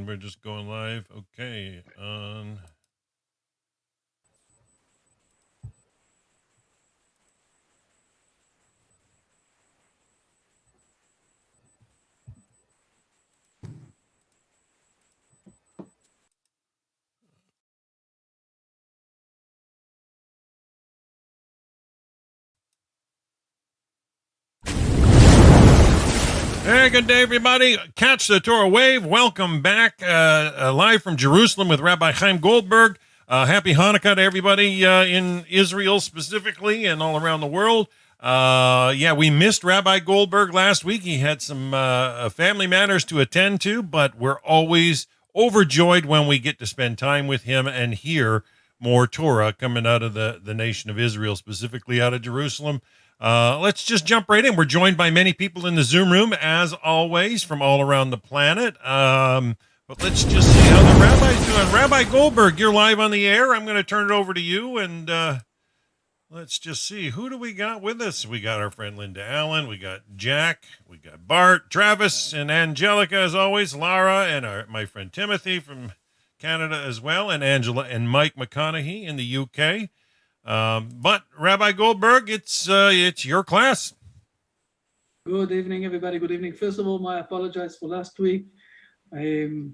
on. We're just going live. Okay. On. Hey, good day, everybody. Catch the Torah wave. Welcome back, live from Jerusalem with Rabbi Chaim Goldberg. Happy Hanukkah to everybody in Israel specifically and all around the world. We missed Rabbi Goldberg last week. He had some family matters to attend to, but we're always overjoyed when we get to spend time with him and hear more Torah coming out of the nation of Israel, specifically out of Jerusalem. Let's just jump right in. We're joined by many people in the Zoom room, as always, from all around the planet. But let's just see how the rabbi's doing. Rabbi Goldberg, you're live on the air. I'm going to turn it over to you, and let's just see. Who do we got with us? We got our friend Linda Allen. We got Jack. We got Bart, Travis, and Angelica, as always. Lara, and my friend Timothy from Canada as well, and Angela and Mike McConaughey in the UK. But Rabbi Goldberg, it's your class. Good evening, everybody. Good evening. First of all, I apologize for last week. We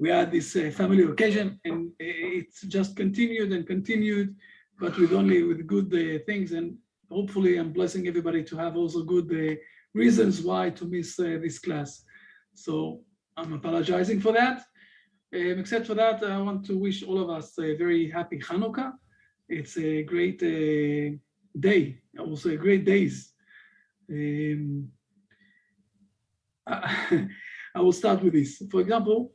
had this family occasion, and it's just continued, but with good things. And hopefully, I'm blessing everybody to have also good reasons why to miss this class. So I'm apologizing for that. Except for that, I want to wish all of us a very happy Hanukkah. It's a great day, also a great days. I will start with this. For example,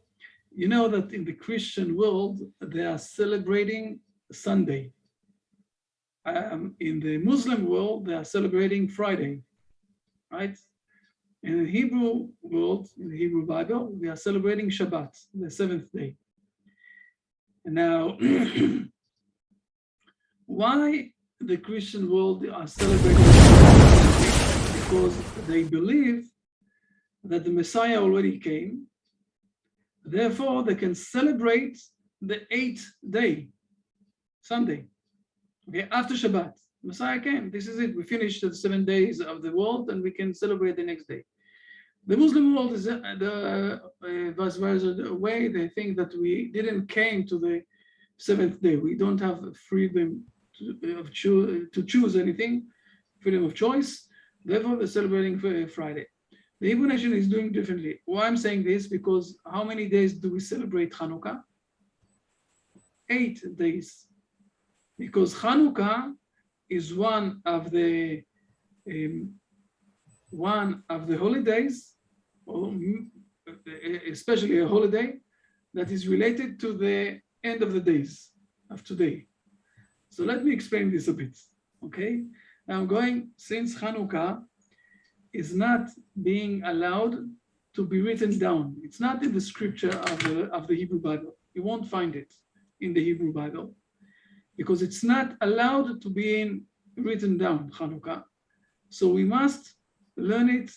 you know that in the Christian world, they are celebrating Sunday. In the Muslim world, they are celebrating Friday, right? In the Hebrew world, in the Hebrew Bible, we are celebrating Shabbat, the seventh day. And now, why the Christian world are celebrating Shabbat? Because they believe that the Messiah already came. Therefore, they can celebrate the 8th day, Sunday. Okay, after Shabbat, Messiah came. This is it. We finished the 7 days of the world, and we can celebrate the next day. The Muslim world is the vice versa way. They think that we didn't came to the 7th day. We don't have freedom to choose anything, freedom of choice. Therefore, they're celebrating Friday. The Hebrew nation is doing differently. Why I'm saying this? Because how many days do we celebrate Hanukkah? 8 days. Because Hanukkah is one of the holidays, or especially a holiday that is related to the end of the days of today. So let me explain this a bit, okay? Now since Hanukkah is not being allowed to be written down. It's not in the scripture of the Hebrew Bible. You won't find it in the Hebrew Bible because it's not allowed to be written down, Hanukkah. So we must learn it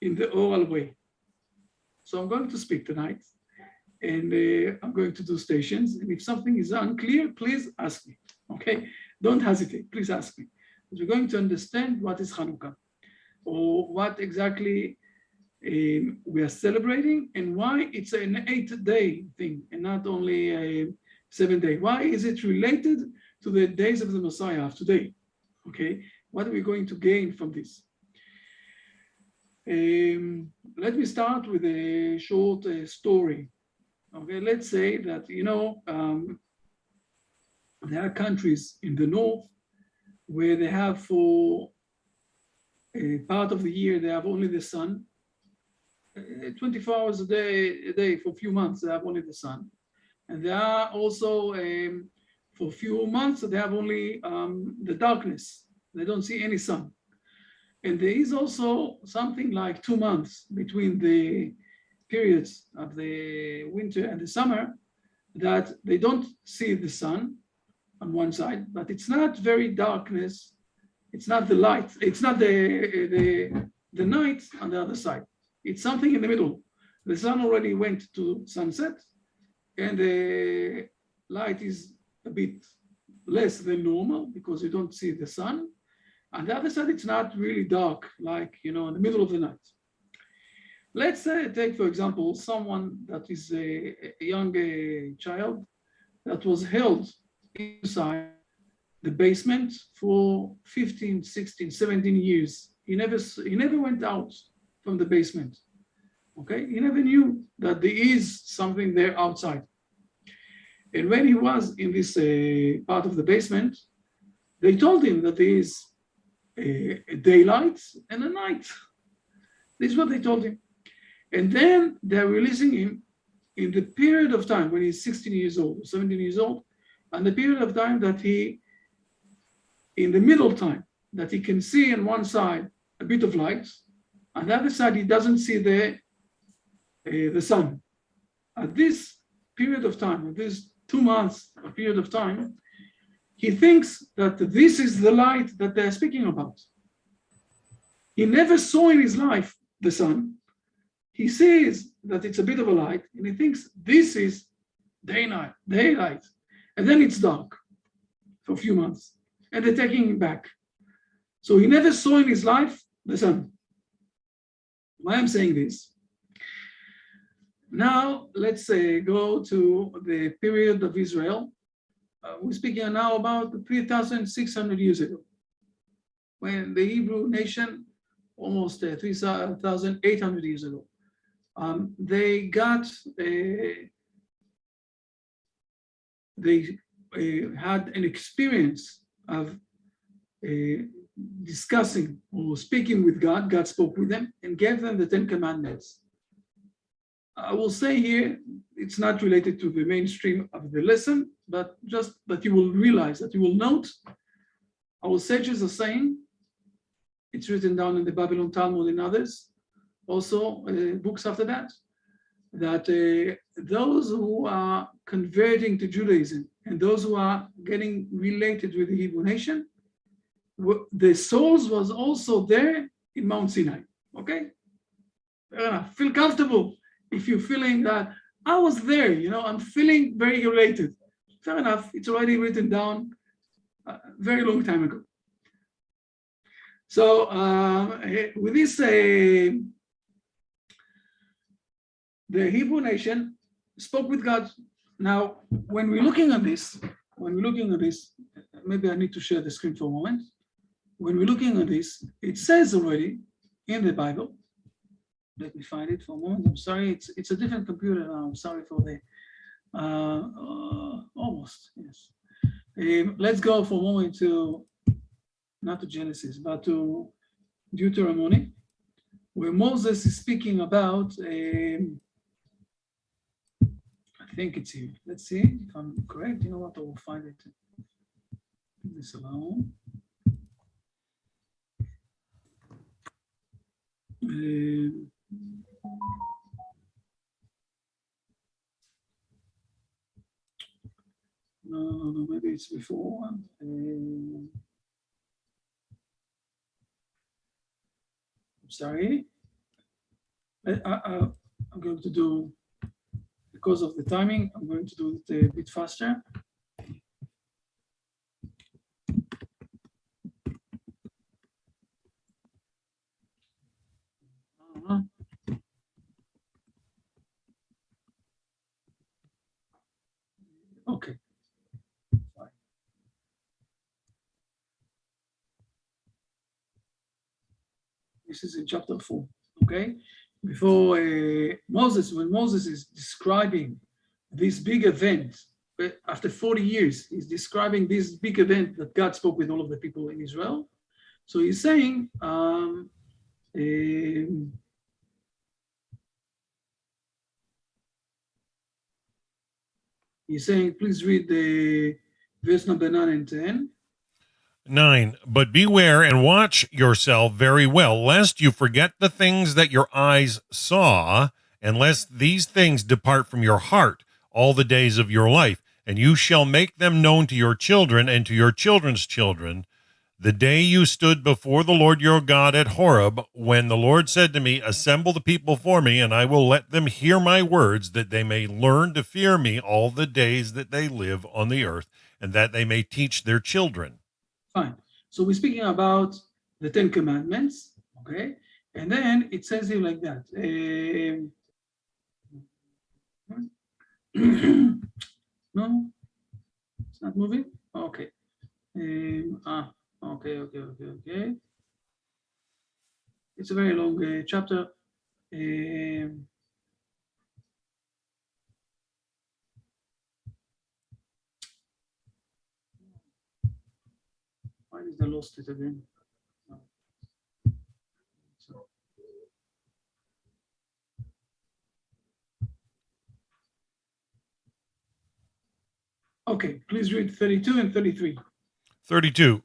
in the oral way. So I'm going to speak tonight, and I'm going to do stations. And if something is unclear, please ask me, okay? Don't hesitate, please ask me. Because we're going to understand what is Hanukkah, or what exactly we are celebrating, and why it's an 8-day thing, and not only a 7-day. Why is it related to the days of the Messiah of today? Okay, what are we going to gain from this? Let me start with a short story. Okay, let's say that, there are countries in the north where they have for a part of the year, they have only the sun. 24 hours a day for a few months, they have only the sun. And there are also, for a few months, they have only the darkness. They don't see any sun. And there is also something like 2 months between the periods of the winter and the summer that they don't see the sun on one side, but it's not very darkness. It's not the light. It's not the night on the other side. It's something in the middle. the sun already went to sunset, and the light is a bit less than normal because you don't see the sun. On the other side, it's not really dark, like, in the middle of the night. Let's take, for example, someone that is a young child that was held inside the basement for 15, 16, 17 years. He never went out from the basement. Okay, he never knew that there is something there outside. And when he was in this part of the basement, they told him that there is a daylight and a night. This is what they told him. And then they're releasing him in the period of time when he's 16 years old, 17 years old, and the period of time that in the middle time, that he can see on one side a bit of light, on the other side, he doesn't see the sun. At this period of time, at this 2 months period of time, he thinks that this is the light that they're speaking about. He never saw in his life the sun. He sees that it's a bit of a light, and he thinks this is daylight, and then it's dark for a few months, and they're taking him back. So he never saw in his life the sun. Why I'm saying this? Now, let's go to the period of Israel. We're speaking now about 3,600 years ago, when the Hebrew nation, almost 3,800 years ago, they had an experience of discussing or speaking with God. God spoke with them and gave them the 10 Commandments. I will say here, it's not related to the mainstream of the lesson, but just that you will realize, that you will note, our sages are saying, it's written down in the Babylon Talmud and others, also books after that, that those who are converting to Judaism and those who are getting related with the Hebrew nation, the souls was also there in Mount Sinai. Okay? Fair enough. Feel comfortable if you're feeling that I was there, I'm feeling very related. Fair enough. It's already written down a very long time ago. So with this, the Hebrew nation spoke with God. Now, when we're looking at this, maybe I need to share the screen for a moment. When we're looking at this, it says already in the Bible. Let me find it for a moment. I'm sorry, it's a different computer now. I'm sorry for the almost, yes. Let's go for a moment to, not to Genesis, but to Deuteronomy, where Moses is speaking about, I think it's here. Let's see if I'm correct. You know what, I will find it. Leave this alone. No, maybe it's before. I'm sorry. I'm going to do, because of the timing, I'm going to do it a bit faster. Okay. Fine. This is in chapter 4, okay? Before when Moses is describing this big event, after 40 years, he's describing this big event that God spoke with all of the people in Israel. So he's saying, please read the verse number 9 and 10. 9, but beware and watch yourself very well, lest you forget the things that your eyes saw, and lest these things depart from your heart all the days of your life, and you shall make them known to your children and to your children's children, the day you stood before the Lord your God at Horeb, when the Lord said to me, assemble the people for me, and I will let them hear my words, that they may learn to fear me all the days that they live on the earth, and that they may teach their children. Fine. So we're speaking about the Ten Commandments, okay? And then it says here like that. No, it's not moving. Okay. Okay. It's a very long chapter. Why did I lost it again? Okay, please read 32 and 33. 32.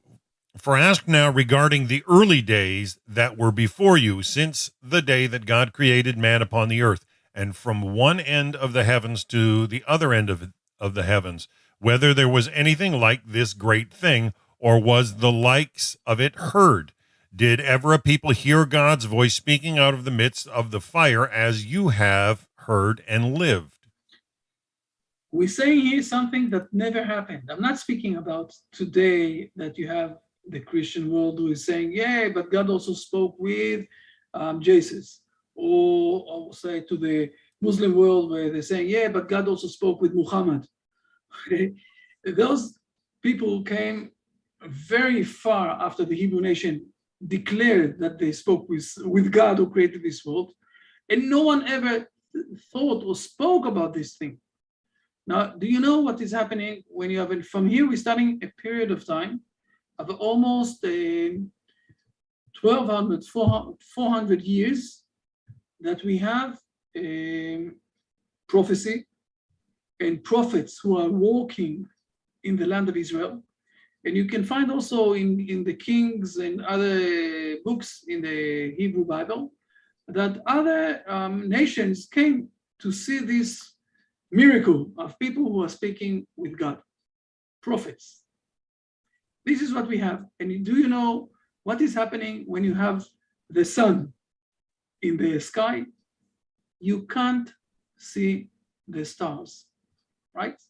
For ask now regarding the early days that were before you, since the day that God created man upon the earth, and from one end of the heavens to the other end of the heavens, whether there was anything like this great thing, or was the likes of it heard? Did ever a people hear God's voice speaking out of the midst of the fire, as you have heard and lived? We're saying here something that never happened. I'm not speaking about today that you have the Christian world who is saying, yeah, but God also spoke with Jesus. Or say to the Muslim world where they're saying, yeah, but God also spoke with Muhammad. Okay? Those people came very far after the Hebrew nation declared that they spoke with God who created this world. And no one ever thought or spoke about this thing. Now, do you know what is happening when you have, from here, we're starting a period of time of almost 1,200, 400 years that we have prophecy and prophets who are walking in the land of Israel. And you can find also in the Kings and other books in the Hebrew Bible that other nations came to see this miracle of people who are speaking with God, prophets. This is what we have. And do you know what is happening when you have the sun in the sky? You can't see the stars, right?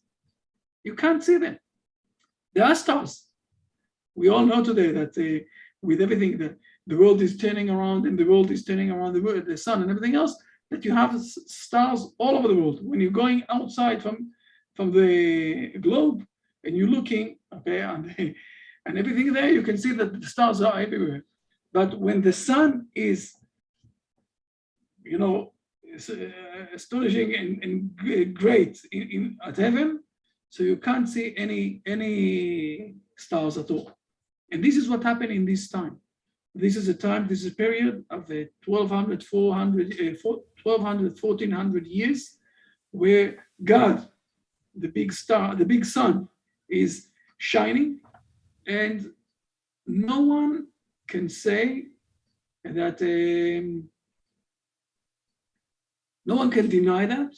You can't see them. There are stars. We all know today that with everything that the world is turning around and the world is turning around the sun and everything else, that you have stars all over the world. When you're going outside from the globe and you're looking, okay, and everything there, you can see that the stars are everywhere. But when the sun is, astonishing and great at heaven, so you can't see any stars at all. And this is what happened in this time. This is a period of 1,200, 1,400 years where God, the big star, the big sun is shining, and no one can say that, no one can deny that,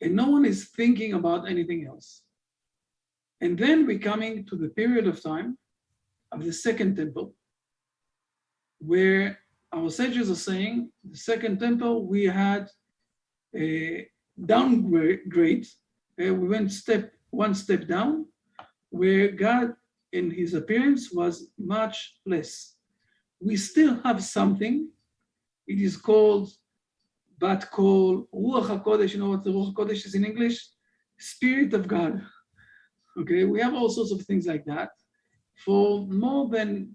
and no one is thinking about anything else. And then we're coming to the period of time of the Second Temple, where our sages are saying the Second Temple, we had a downgrade. We went one step down, where God in his appearance was much less. We still have something. It is called Bat Kol, Ruach HaKodesh. You know what the Ruach HaKodesh is in English? Spirit of God. Okay, we have all sorts of things like that. For more than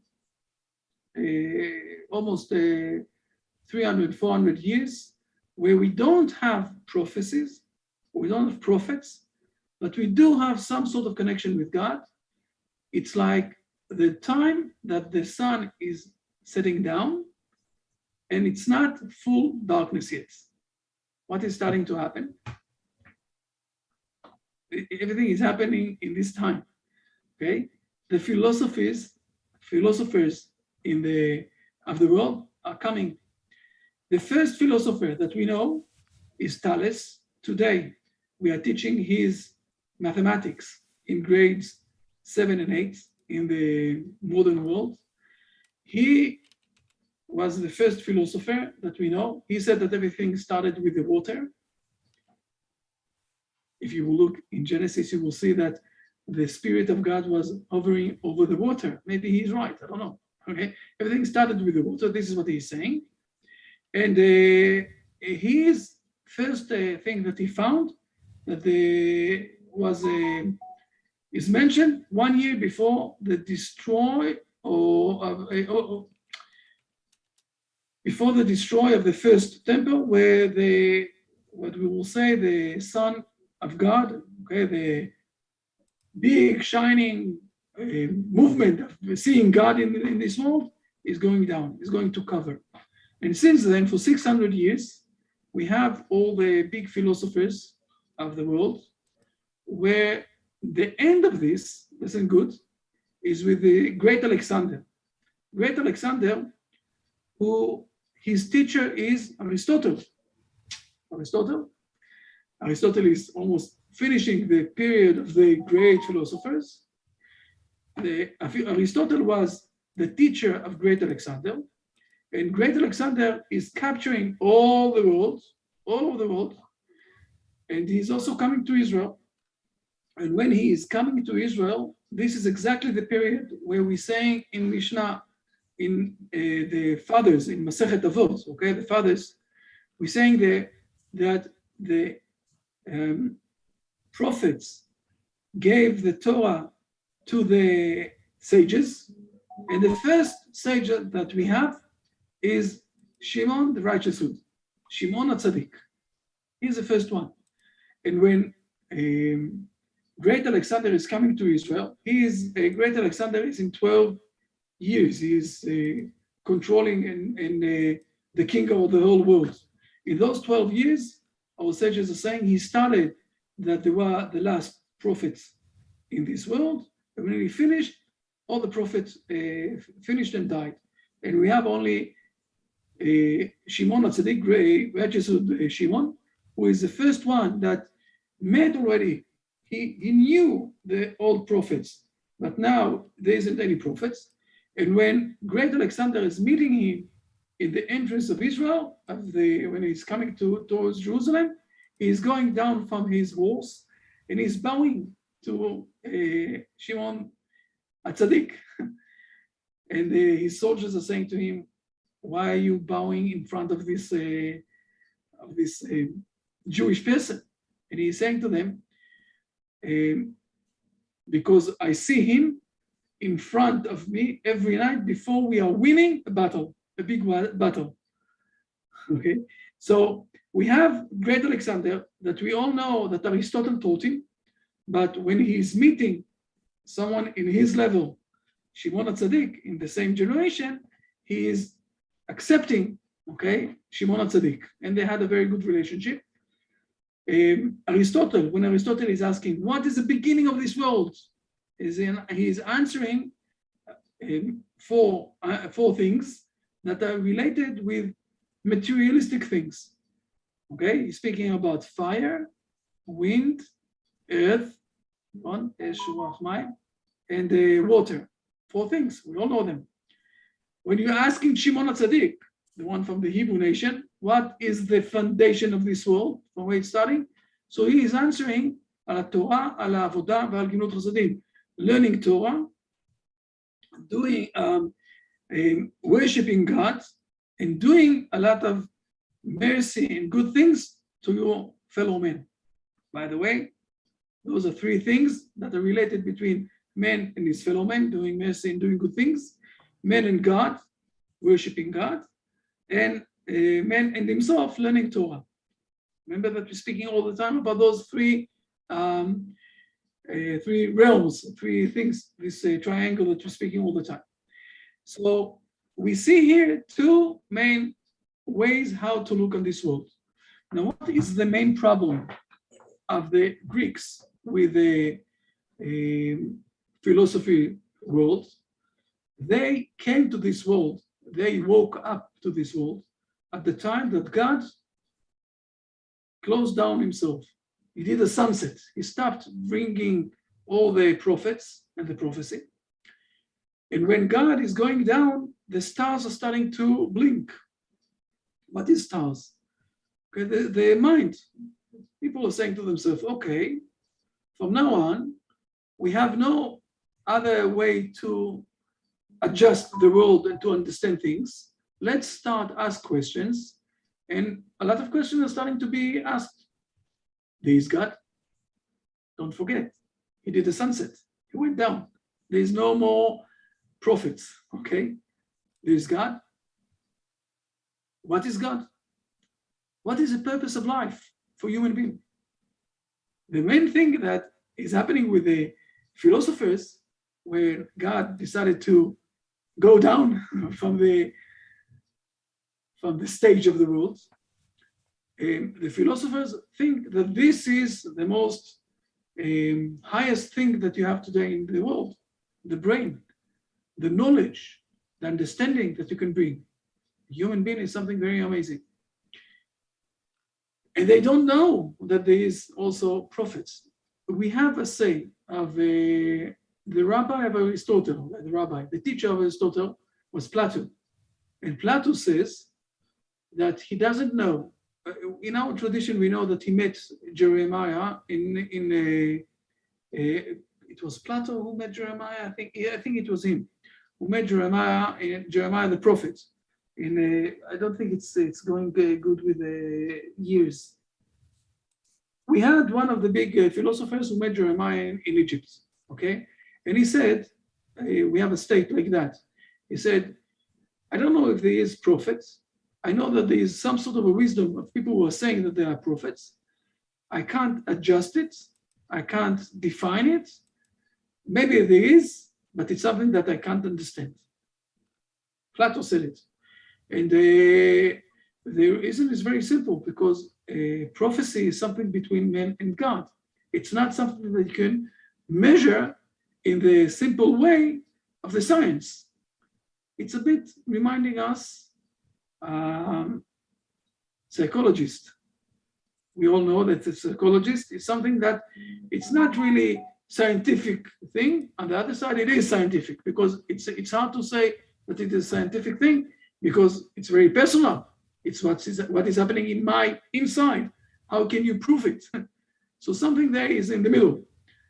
almost 300, 400 years, where we don't have prophecies, we don't have prophets, but we do have some sort of connection with God. It's like the time that the sun is setting down, and it's not full darkness yet. What is starting to happen? Everything is happening in this time, okay? The philosophers of the world are coming. The first philosopher that we know is Thales. Today, we are teaching his mathematics in grades 7 and 8 in the modern world. He was the first philosopher that we know. He said that everything started with the water. If you will look in Genesis, you will see that the Spirit of God was hovering over the water. Maybe he's right, I don't know. Okay, everything started with the water. This is what he's saying. And his first thing that he found that is mentioned 1 year before the destroy before the destroy of the first temple, where what we will say the Son of God, okay, the big shining movement of seeing God in this world is going down, is going to cover. And since then, for 600 years, we have all the big philosophers of the world, where the end of this, listen good, is with the great Alexander. Great Alexander, who his teacher is Aristotle. Aristotle is almost finishing the period of the great philosophers. Aristotle was the teacher of great Alexander, and great Alexander is capturing all over the world, and he's also coming to Israel. And when he is coming to Israel, this is exactly the period where we saying in Mishnah, in the fathers, in Masechet Avot, okay, the fathers, we're saying there that the prophets gave the Torah to the sages, and the first sage that we have is Shimon the righteous one, Shimon HaTzadik. He's the first one. And when great Alexander is coming to Israel, great Alexander is in 12 years. He is controlling and the king of the whole world. In those 12 years, our sages are saying he started that they were the last prophets in this world. And when he finished, all the prophets finished and died. And we have only Shimon HaTzadik, righteous Shimon, who is the first one that met already. He knew the old prophets, but now there isn't any prophets. And when great Alexander is meeting him in the entrance of Israel, when he's coming towards Jerusalem, he's going down from his horse and he's bowing to Shimon HaTzadik. And his soldiers are saying to him, "Why are you bowing in front of this Jewish person?" And he's saying to them, "Because I see him in front of me every night before we are winning a battle, a big battle." Okay, so we have great Alexander that we all know that Aristotle taught him, but when he's meeting someone in his level, Shimon HaTzadik, in the same generation, he is accepting, okay, Shimon HaTzadik, and they had a very good relationship. Aristotle, when Aristotle is asking, what is the beginning of this world? He's answering four things that are related with materialistic things. Okay, he's speaking about fire, wind, earth, and water. 4 things, we all know them. When you're asking Shimon HaTzadik, the one from the Hebrew nation, what is the foundation of this world, from where it's starting? So he is answering ala Torah, ala Avodah, ve'al Ginut Chasadim, learning Torah, doing worshiping God, and doing a lot of mercy and good things to your fellow men. By the way, those are 3 things that are related between man and his fellow men, doing mercy and doing good things, man and God, worshiping God, and man and himself learning Torah. Remember that we're speaking all the time about those 3 realms, 3 things, this triangle that we're speaking all the time. So we see here 2 main ways how to look on this world. Now, what is the main problem of the Greeks with the philosophy world? They came to this world, they woke up to this world at the time that God closed down himself. He did a sunset. He stopped bringing all the prophets and the prophecy. And when God is going down, the stars are starting to blink. What is stars? Okay, the mind. People are saying to themselves, okay, from now on, we have no other way to adjust the world and to understand things. Let's start ask questions. And a lot of questions are starting to be asked. There is God. Don't forget, he did the sunset. He went down. There is no more prophets, okay? There is God. What is God? What is the purpose of life for human being? The main thing that is happening with the philosophers, where God decided to go down from the stage of the world, the philosophers think that this is the most highest thing that you have today in the world, the brain, the knowledge, the understanding that you can bring. Human being is something very amazing. And they don't know that there is also prophets. We have a say of the rabbi of Aristotle, the teacher of Aristotle was Plato. And Plato says that he doesn't know. In our tradition, we know that he met Jeremiah it was Plato who met Jeremiah. I think it was him who met Jeremiah the prophet. I don't think it's going good with the years. We had one of the big philosophers who met Jeremiah in Egypt. Okay, and he said, we have a state like that. He said, I don't know if there is prophets. I know that there is some sort of a wisdom of people who are saying that they are prophets. I can't adjust it. I can't define it. Maybe there is, but it's something that I can't understand. Plato said it. And the reason is very simple, because prophecy is something between man and God. It's not something that you can measure in the simple way of the science. It's a bit reminding us psychologist. We all know that the psychologist is something that it's not really scientific thing. On the other side, it is scientific, because it's hard to say that it is a scientific thing, because it's very personal. It's what is happening in my inside. How can you prove it? So something there is in the middle.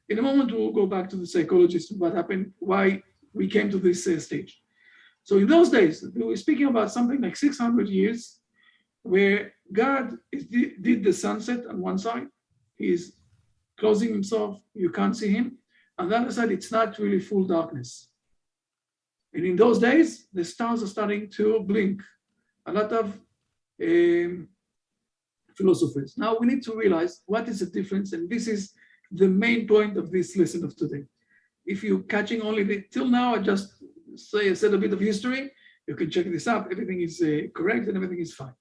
In a moment, we'll go back to the psychologist, what happened, why we came to this stage. So in those days, we were speaking about something like 600 years, where God did the sunset on one side. He's closing himself, you can't see him. On the other side, it's not really full darkness. And in those days, the stars are starting to blink. A lot of philosophers. Now we need to realize what is the difference, and this is the main point of this lesson of today. If you're catching only till now, I just said a bit of history. You can check this up. Everything is correct and everything is fine.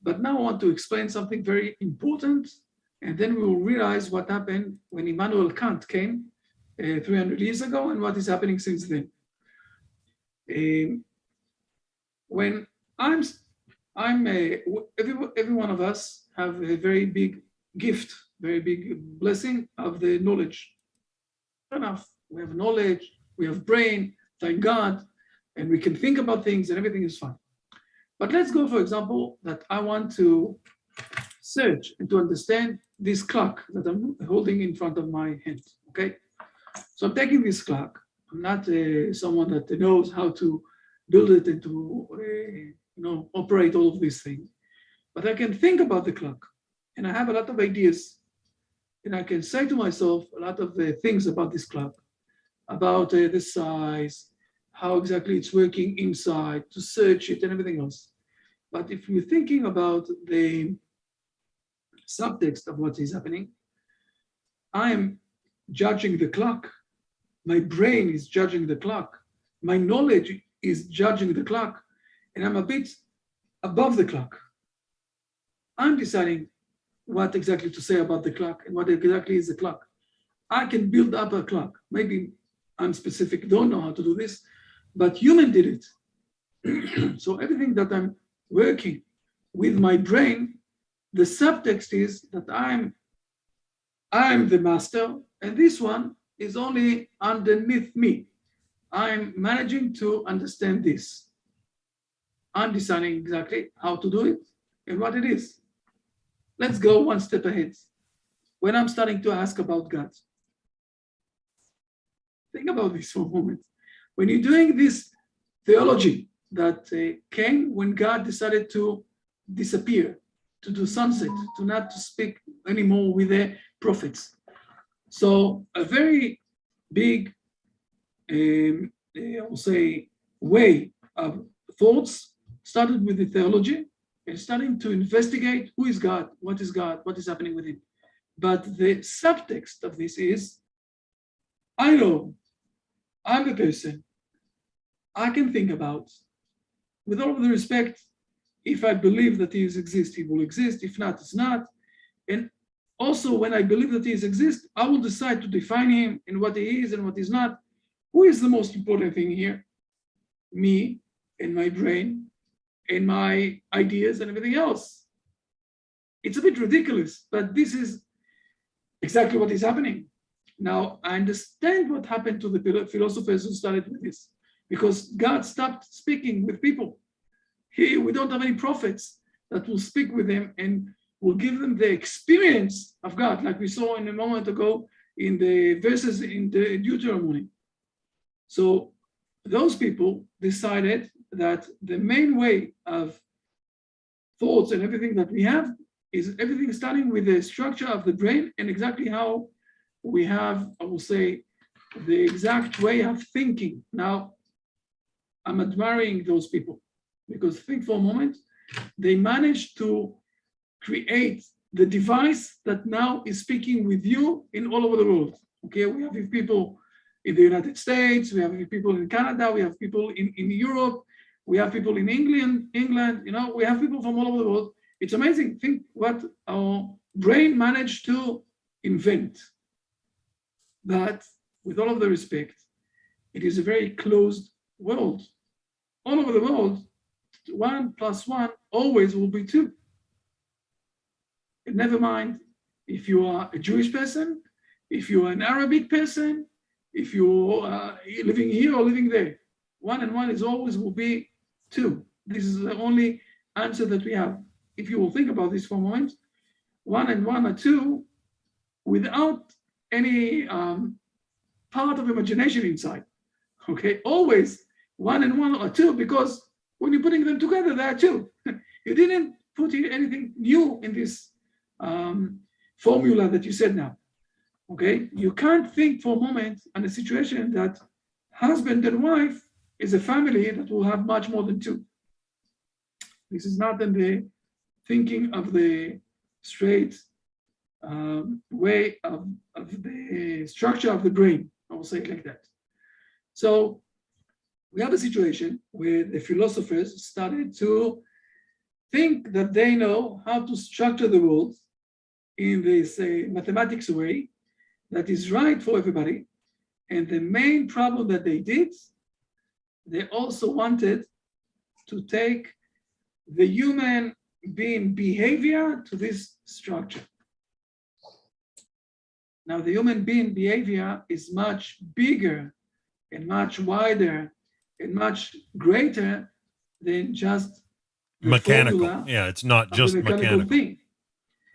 But now I want to explain something very important, and then we will realize what happened when Immanuel Kant came 300 years ago and what is happening since then. When every one of us have a very big gift, very big blessing of the knowledge. Enough. We have knowledge, we have brain, thank God, and we can think about things and everything is fine. But let's go, for example, that I want to search and to understand this clock that I'm holding in front of my hand, okay? So I'm taking this clock. I'm not someone that knows how to build it and to operate all of these things. But I can think about the clock, and I have a lot of ideas. And I can say to myself a lot of things about this clock, about the size, how exactly it's working inside, to search it and everything else. But if you're thinking about the subtext of what is happening, I am judging the clock. My brain is judging the clock. My knowledge is judging the clock. And I'm a bit above the clock. I'm deciding what exactly to say about the clock and what exactly is the clock. I can build up a clock. Maybe I'm specific, don't know how to do this, but human did it. So everything that I'm working with my brain, the subtext is that I'm the master, and this one is only underneath me. I'm managing to understand this. I'm deciding exactly how to do it and what it is. Let's go one step ahead. When I'm starting to ask about God, think about this for a moment. When you're doing this theology that came when God decided to disappear, to do sunset, to not to speak anymore with the prophets. So a very big, I will say, way of thoughts started with the theology and starting to investigate who is God, what is happening with him. But the subtext of this is, I know, I'm a person, I can think about, with all of the respect, if I believe that he exists, he will exist. If not, it's not. And also, when I believe that he exists, I will decide to define him and what he is and what he's not. Who is the most important thing here? Me and my brain and my ideas and everything else. It's a bit ridiculous, but this is exactly what is happening. Now, I understand what happened to the philosophers who started with this, because God stopped speaking with people. Here, we don't have any prophets that will speak with them and will give them the experience of God, like we saw in a moment ago in the verses in the Deuteronomy. So those people decided that the main way of thoughts and everything that we have is everything starting with the structure of the brain and exactly how we have, I will say, the exact way of thinking. Now, I'm admiring those people because think for a moment, they managed to create the device that now is speaking with you in all over the world. Okay, we have people in the United States, we have people in Canada, we have people in Europe, we have people in England, we have people from all over the world. It's amazing. Think what our brain managed to invent. But with all of the respect, it is a very closed world. All over the world, 1 + 1 always will be 2. And never mind if you are a Jewish person, if you are an Arabic person, if you are living here or living there. 1 and 1 is always will be 2. This is the only answer that we have. If you will think about this for a moment, 1 and 1 are 2 without any part of imagination inside. Okay, always 1 and 1 are 2 because when you're putting them together, they are 2. You didn't put anything new in this formula that you said now. Okay, you can't think for a moment on a situation that husband and wife is a family that will have much more than 2. This is not in the thinking of the straight way of the structure of the brain. I will say it like that. So we have a situation where the philosophers started to think that they know how to structure the world in this mathematics way that is right for everybody. And the main problem that they did, they also wanted to take the human being behavior to this structure. Now, the human being behavior is much bigger and much wider and much greater than just mechanical. Yeah, it's not just mechanical thing.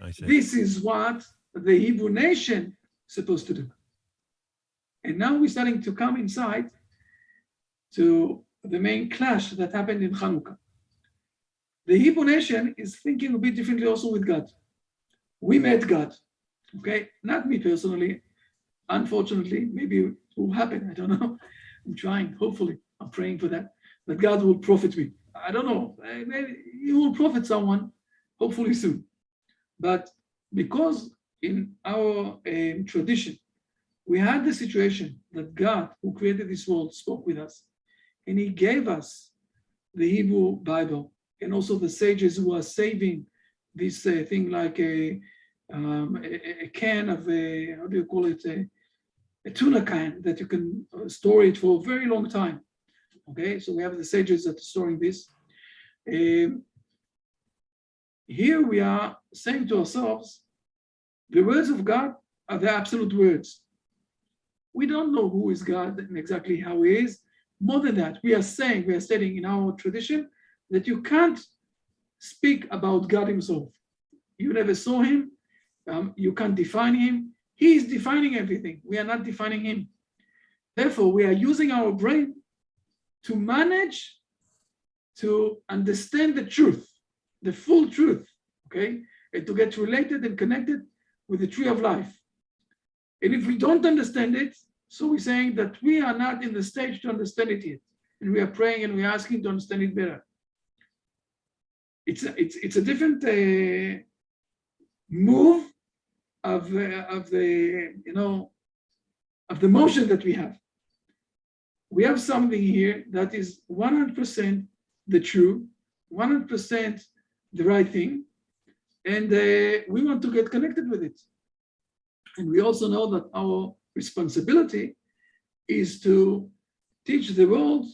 I see. This is what the Hebrew nation is supposed to do. And now we're starting to come inside to the main clash that happened in Hanukkah. The Hebrew nation is thinking a bit differently also with God. We met God, okay? Not me personally. Unfortunately, maybe it will happen. I don't know. I'm trying, hopefully. I'm praying for that. That God will profit me. I don't know. Maybe he will profit someone, hopefully soon. But because in our tradition, we had the situation that God, who created this world, spoke with us. And he gave us the Hebrew Bible and also the sages who are saving this thing like a can of how do you call it? A tuna can that you can store it for a very long time. Okay, so we have the sages that are storing this. Here we are saying to ourselves, the words of God are the absolute words. We don't know who is God and exactly how he is. More than that, we are stating in our tradition that you can't speak about God himself. You never saw him. You can't define him. He is defining everything. We are not defining him. Therefore, we are using our brain to manage to understand the truth, the full truth, okay? And to get related and connected with the tree of life. And if we don't understand it, so we're saying that we are not in the stage to understand it yet. And we are praying and we're asking to understand it better. It's a different move of the motion that we have. We have something here that is 100% the true, 100% the right thing, and we want to get connected with it. And we also know that our responsibility is to teach the world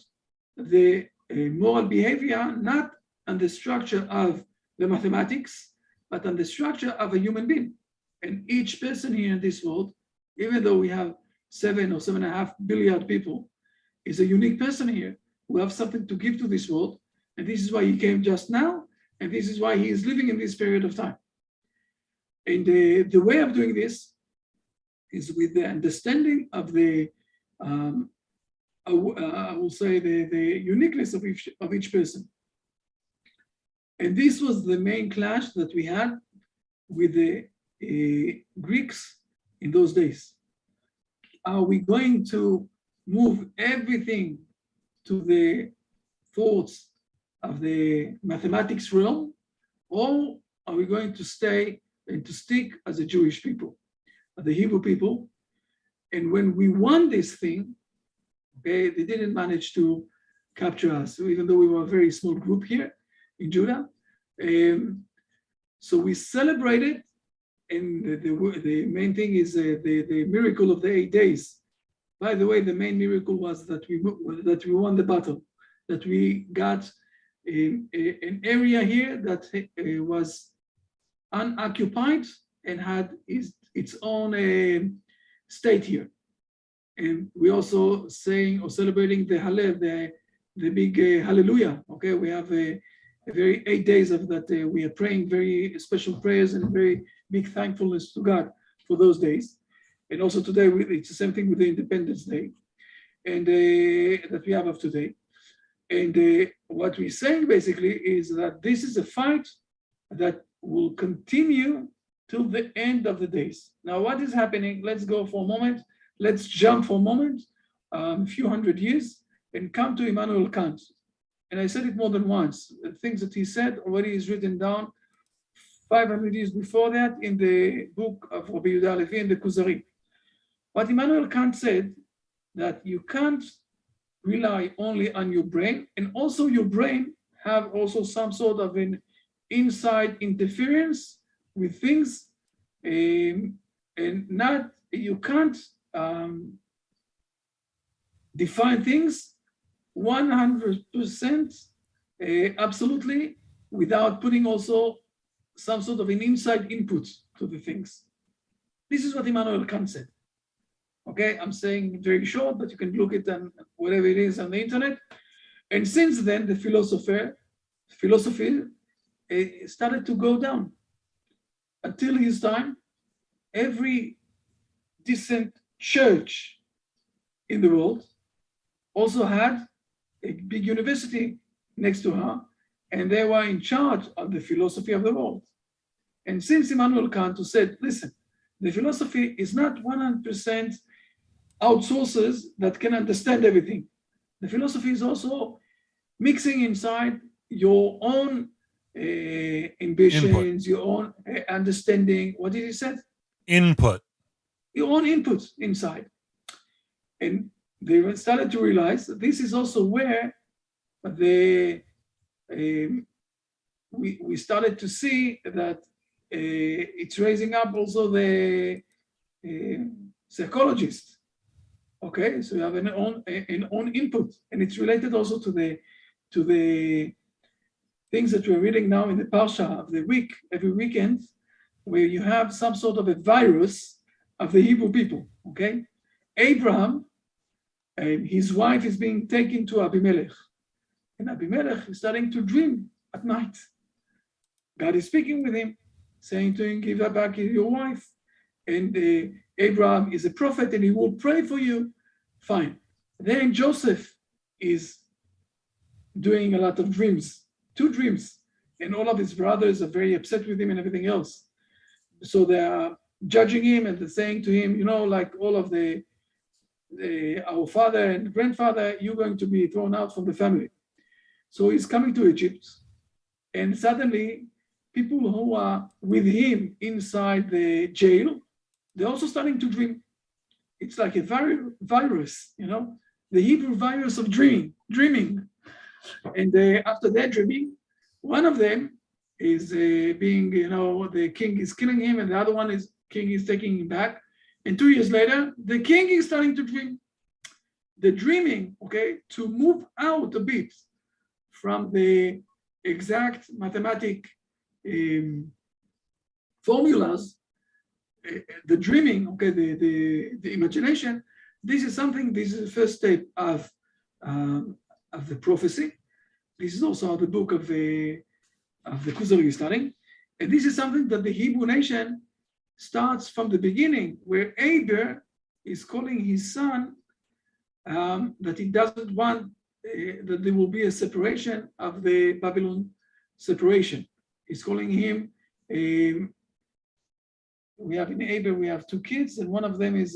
the moral behavior, not on the structure of the mathematics, but on the structure of a human being. And each person here in this world, even though we have 7 or 7.5 billion people, is a unique person here who have something to give to this world. And this is why he came just now. And this is why he is living in this period of time. And the way of doing this is with the understanding of the, I will say, the uniqueness of each person. And this was the main clash that we had with the Greeks in those days. Are we going to move everything to the thoughts of the mathematics realm, or are we going to stay and to stick as a Jewish people, as the Hebrew people? And when we won this thing, okay, they didn't manage to capture us, even though we were a very small group here in Judah. So we celebrated, and the main thing is the miracle of the 8 days. By the way, the main miracle was that we won the battle, that we got an area here that was unoccupied and had its own state here. And we also saying or celebrating the Hallel, the big Hallelujah. Okay, we have a very 8 days of that. We are praying very special prayers and very big thankfulness to God for those days. And also today, it's the same thing with the Independence Day, and that we have of today. And what we're saying basically is that this is a fight that will continue till the end of the days. Now, what is happening? Let's go for a moment. Let's jump for a moment, a few hundred years, and come to Immanuel Kant. And I said it more than once. The things that he said already is written down 500 years before that in the book of Rabbi Yehuda Levi and the Kuzari. But Immanuel Kant said that you can't rely only on your brain, and also your brain have also some sort of an inside interference with things, and not, you can't define things 100% absolutely without putting also some sort of an inside input to the things. This is what Immanuel Kant said. Okay, I'm saying very short, but you can look at whatever it is on the internet. And since then, the philosophy started to go down. Until his time, every decent church in the world also had a big university next to her, and they were in charge of the philosophy of the world. And since Immanuel Kant said, listen, the philosophy is not 100% outsources that can understand everything. The philosophy is also mixing inside your own ambitions, your own understanding. What did he say? Input. Your own input inside. And they started to realize that this is also where we started to see that it's raising up also the psychologists. Okay, so you have an own input, and it's related also to the things that we're reading now in the Parsha of the week, every weekend, where you have some sort of a virus of the Hebrew people, okay? Abraham and his wife is being taken to Abimelech. And Abimelech is starting to dream at night. God is speaking with him, saying to him, give her back your wife. And Abraham is a prophet and he will pray for you. Fine. Then Joseph is doing a lot of dreams, 2 dreams. And all of his brothers are very upset with him and everything else. So they are judging him and they're saying to him, like all of our father and grandfather, you're going to be thrown out from the family. So he's coming to Egypt, and suddenly people who are with him inside the jail, they're also starting to dream. It's like a virus, the Hebrew virus of dreaming. And after that dreaming, one of them is being, the king is killing him, and the other one is king is taking him back. And 2 years later, the king is starting to dream. The dreaming, to move out a bit from the exact mathematic formulas, the dreaming, the imagination, this is the first step of the prophecy. This is also the book of the Kuzari is studying. And this is something that the Hebrew nation starts from the beginning, where Aber is calling his son that he doesn't want that there will be a separation of the Babylon separation. He's calling him, we have in Aber, we have 2 kids, and one of them is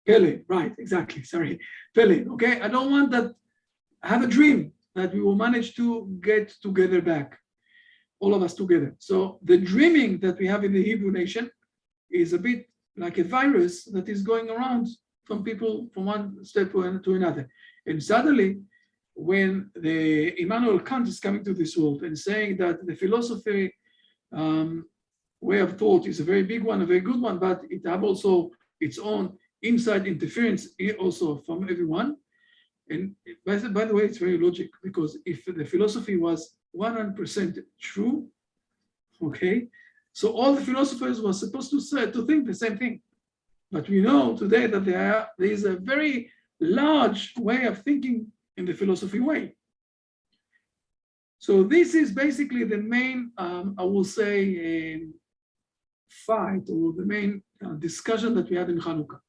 Pele, right, exactly, sorry, Pele, I don't want that, I have a dream that we will manage to get together back, all of us together. So the dreaming that we have in the Hebrew nation is a bit like a virus that is going around from people from one step to another. And suddenly, when the Immanuel Kant is coming to this world and saying that the philosophy way of thought is a very big one, a very good one, but it have also its own inside interference also from everyone. And by the way, it's very logic, because if the philosophy was 100% true, so all the philosophers were supposed to think the same thing. But we know today that there is a very large way of thinking in the philosophy way. So this is basically the main, I will say, fight, or the main discussion that we had in Hanukkah.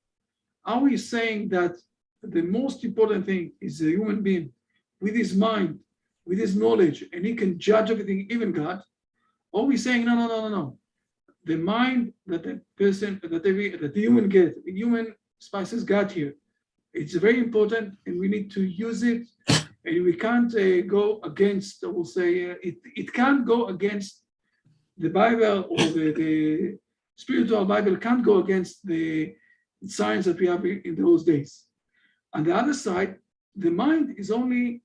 Are we saying that the most important thing is a human being with his mind, with his knowledge, and he can judge everything, even God? Or are we saying, no. The mind that the person, that the human get, the human spices got here, it's very important, and we need to use it, and we can't go against, I will say, it can't go against the Bible, or the spiritual Bible can't go against the science that we have in those days. On the other side, the mind is only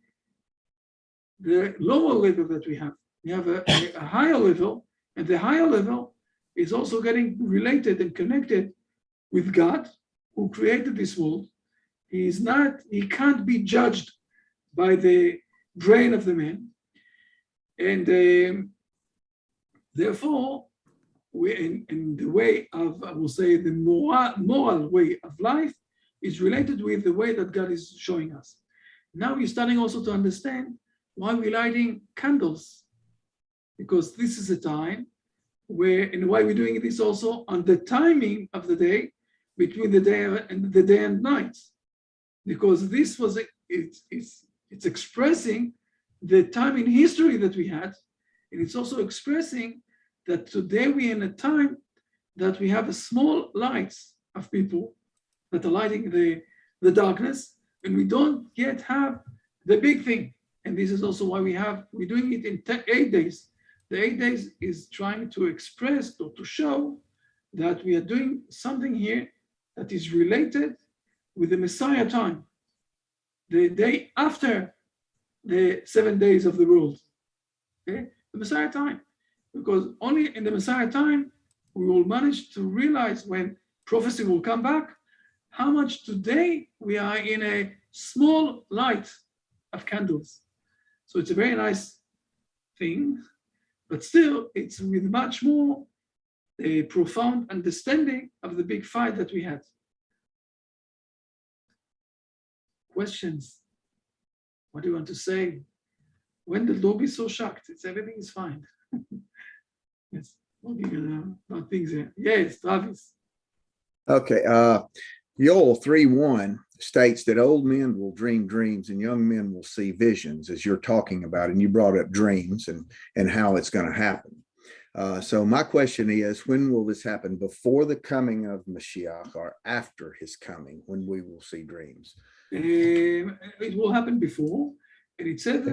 the lower level that we have. We have a higher level, and the higher level is also getting related and connected with God, who created this world. He can't be judged by the brain of the man. And therefore, in the way of, I will say, the moral way of life is related with the way that God is showing us. Now we're starting also to understand why we're lighting candles, because this is a time where, and why we're doing this also on the timing of the day, between the day and night, because this was it's expressing the time in history that we had, and it's also expressing that today we're in a time that we have a small lights of people that are lighting the darkness, and we don't yet have the big thing. And this is also why we're doing it in 8 days. The 8 days is trying to express or to show that we are doing something here that is related with the Messiah time, the day after the 7 days of the world, the Messiah time. Because only in the Messiah time, we will manage to realize, when prophecy will come back, how much today we are in a small light of candles. So it's a very nice thing, but still it's with much more a profound understanding of the big fight that we had. questions. What do you want to say? When the dog is so shocked, everything is fine. Yes, not things here. Yes, Travis. Okay. Yoel 3:1 states that old men will dream dreams and young men will see visions, as you're talking about, and you brought up dreams and how it's going to happen. So my question is, when will this happen? Before the coming of Mashiach or after his coming, when we will see dreams? It will happen before, and it said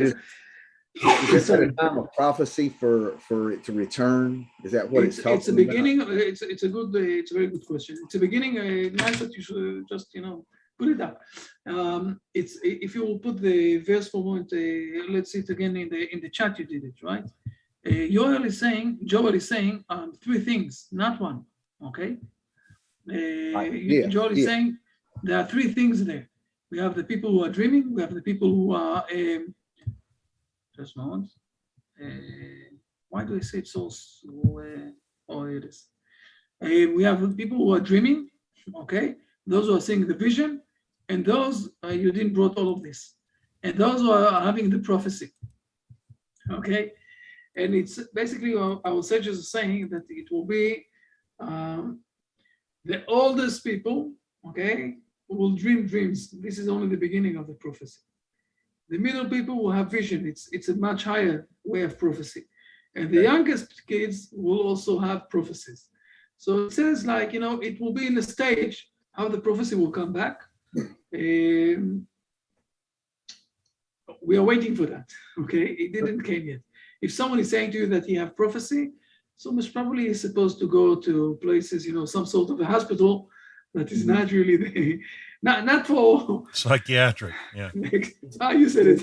Is this at a time of prophecy for it to return? Is that what it's talking it's a beginning. About? It's a very good question. It's a beginning. Nice that you should just put it up. It's if you will put the verse for a moment. Let's see it again in the chat. You did it right. Joel is saying three things, not one. Okay. Joel is saying there are three things there. We have the people who are dreaming. We have the people who are. Just a moment. Why do I say it so? Oh, it is. We have people who are dreaming. Okay. Those who are seeing the vision, and those you didn't brought all of this, and those who are having the prophecy. Okay. And it's basically our sages are saying that it will be the oldest people, okay, who will dream dreams. This is only the beginning of the prophecy. The middle people will have vision. It's a much higher way of prophecy. And the youngest kids will also have prophecies. So it says it will be in a stage how the prophecy will come back. We are waiting for that, okay? It didn't come yet. If someone is saying to you that he have prophecy, so most probably he's supposed to go to places, some sort of a hospital that is not really not for psychiatric. Yeah. You said it.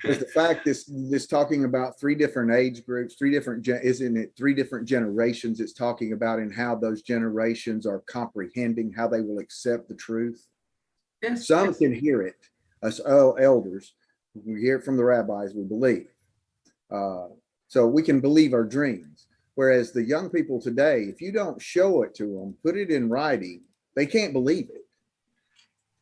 Is the fact this talking about three different age groups, three different generations? It's talking about in how those generations are comprehending how they will accept the truth. Yes. Some can hear it. Us elders, we hear it from the rabbis. We believe. So we can believe our dreams. Whereas the young people today, if you don't show it to them, put it in writing, they can't believe it.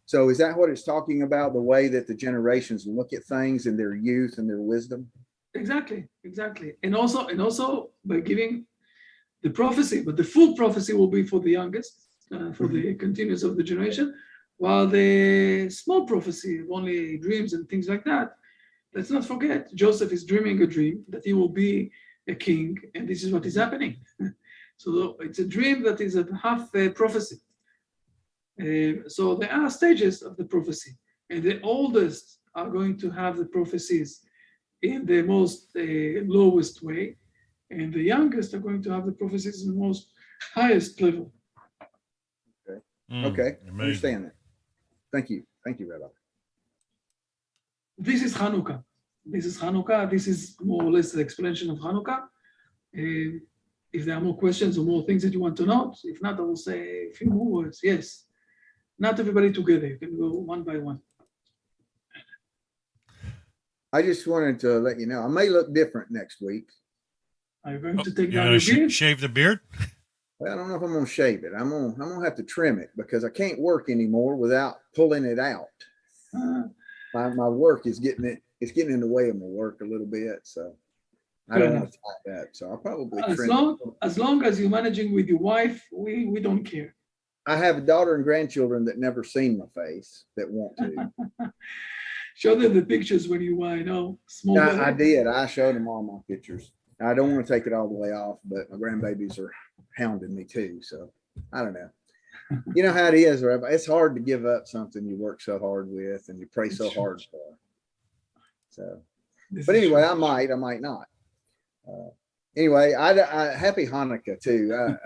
So is that what it's talking about? The way that the generations look at things in their youth and their wisdom? Exactly. And also by giving the prophecy, but the full prophecy will be for the youngest, for the continuous of the generation, while the small prophecy, only dreams and things like that. Let's not forget, Joseph is dreaming a dream that he will be a king, and this is what is happening. So it's a dream that is a half prophecy. So there are stages of the prophecy, and the oldest are going to have the prophecies in the most lowest way, and the youngest are going to have the prophecies in the most highest level. Okay. Okay. Amazing. Understand that. Thank you, Rabbi. This is Hanukkah. This is more or less the explanation of Hanukkah. If there are more questions or more things that you want to know, if not, I will say a few more words. Yes. Not everybody together. You can go one by one. I just wanted to let you know, I may look different next week. Are you going to take You're down your beard? Shave the beard? Well, I don't know if I'm going to shave it. I'm going to have to trim it because I can't work anymore without pulling it out. My work is getting in the way of my work a little bit, so I don't want to fight that. So I'll probably trim it. As long as you're managing with your wife, we don't care. I have a daughter and grandchildren that never seen my face that want to. Show them the pictures when you small. Yeah, I did. I showed them all my pictures. I don't want to take it all the way off, but my grandbabies are hounding me too. So I don't know. You know how it is, Rabbi. It's hard to give up something you work so hard with and you pray so hard for. So, but anyway, I might not. Anyway, I happy Hanukkah too.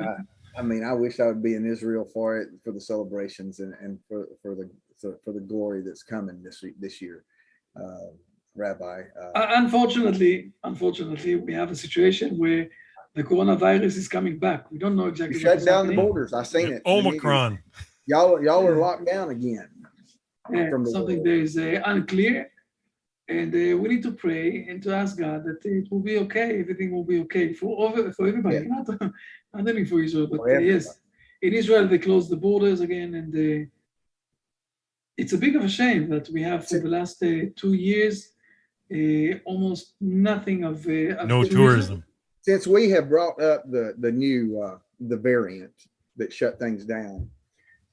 I mean, I wish I would be in Israel for it, for the celebrations and for the glory that's coming this year, Rabbi. Unfortunately, we have a situation where the coronavirus is coming back. We don't know exactly. Shut down the borders. I seen it. Omicron. Y'all are locked down again. Yeah, something there is unclear, and we need to pray and to ask God that it will be okay. Everything will be okay for everybody, not only for Israel, but yes, in Israel they closed the borders again, and it's a bit of a shame that we have for the last 2 years almost nothing of No tourism. Since we have brought up the new the variant that shut things down,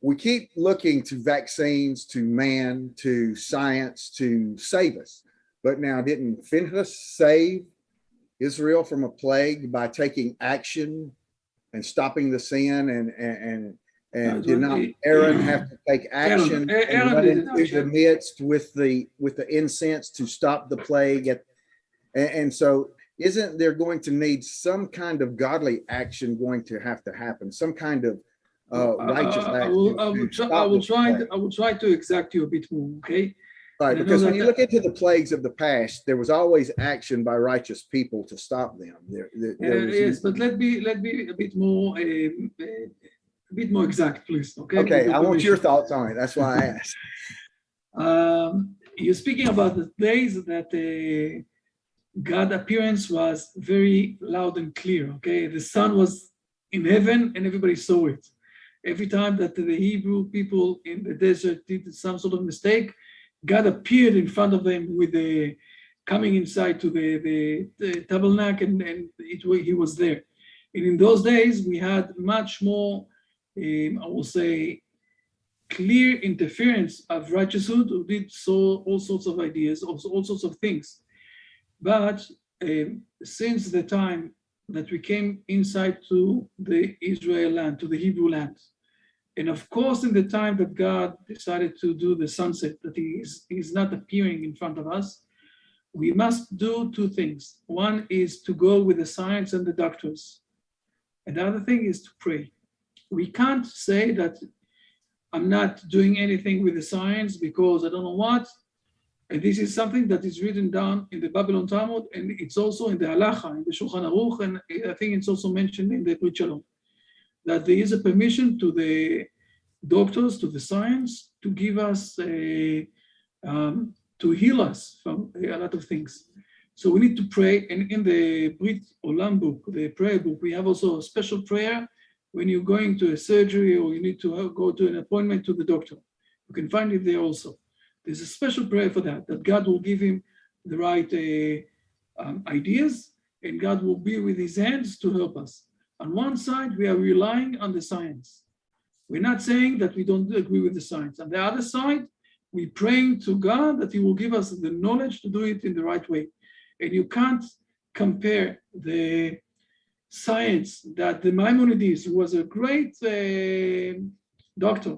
we keep looking to vaccines, to man, to science to save us. But now, didn't Phinehas save Israel from a plague by taking action and stopping the sin? And did not Aaron have to take action and run into the midst with the incense to stop the plague? And so, isn't there going to need some kind of godly action going to have to happen? Some kind of righteous action. I will try to exact you a bit more. Okay. Right, because when you look into the plagues of the past, there was always action by righteous people to stop them. Yes, but let me a bit more exact, please. Okay. Okay, I want your thoughts on it. That's why I asked. You're speaking about the days that God's appearance was very loud and clear. Okay, the sun was in heaven and everybody saw it. Every time that the Hebrew people in the desert did some sort of mistake, God appeared in front of them with the coming inside to the tabernacle, and he was there. And in those days, we had much more, I will say, clear interference of righteoushood, who did so all sorts of ideas, also all sorts of things. But since the time that we came inside to the Israel land, to the Hebrew land, and of course, in the time that God decided to do the sunset, that he is not appearing in front of us, we must do two things. One is to go with the science and the doctors. And the other thing is to pray. We can't say that I'm not doing anything with the science because I don't know what. And this is something that is written down in the Babylon Talmud, and it's also in the Halacha, in the Shulchan Aruch, and I think it's also mentioned in the Brit Shalom, that there is a permission to the doctors, to the science, to give us, to heal us from a lot of things. So we need to pray. And in the Brit Olam book, the prayer book, we have also a special prayer when you're going to a surgery or you need to go to an appointment to the doctor. You can find it there also. There's a special prayer for that God will give him the right ideas, and God will be with his hands to help us. On one side, we are relying on the science. We're not saying that we don't agree with the science. On the other side, we're praying to God that he will give us the knowledge to do it in the right way. And you can't compare the science that the Maimonides, who was a great doctor,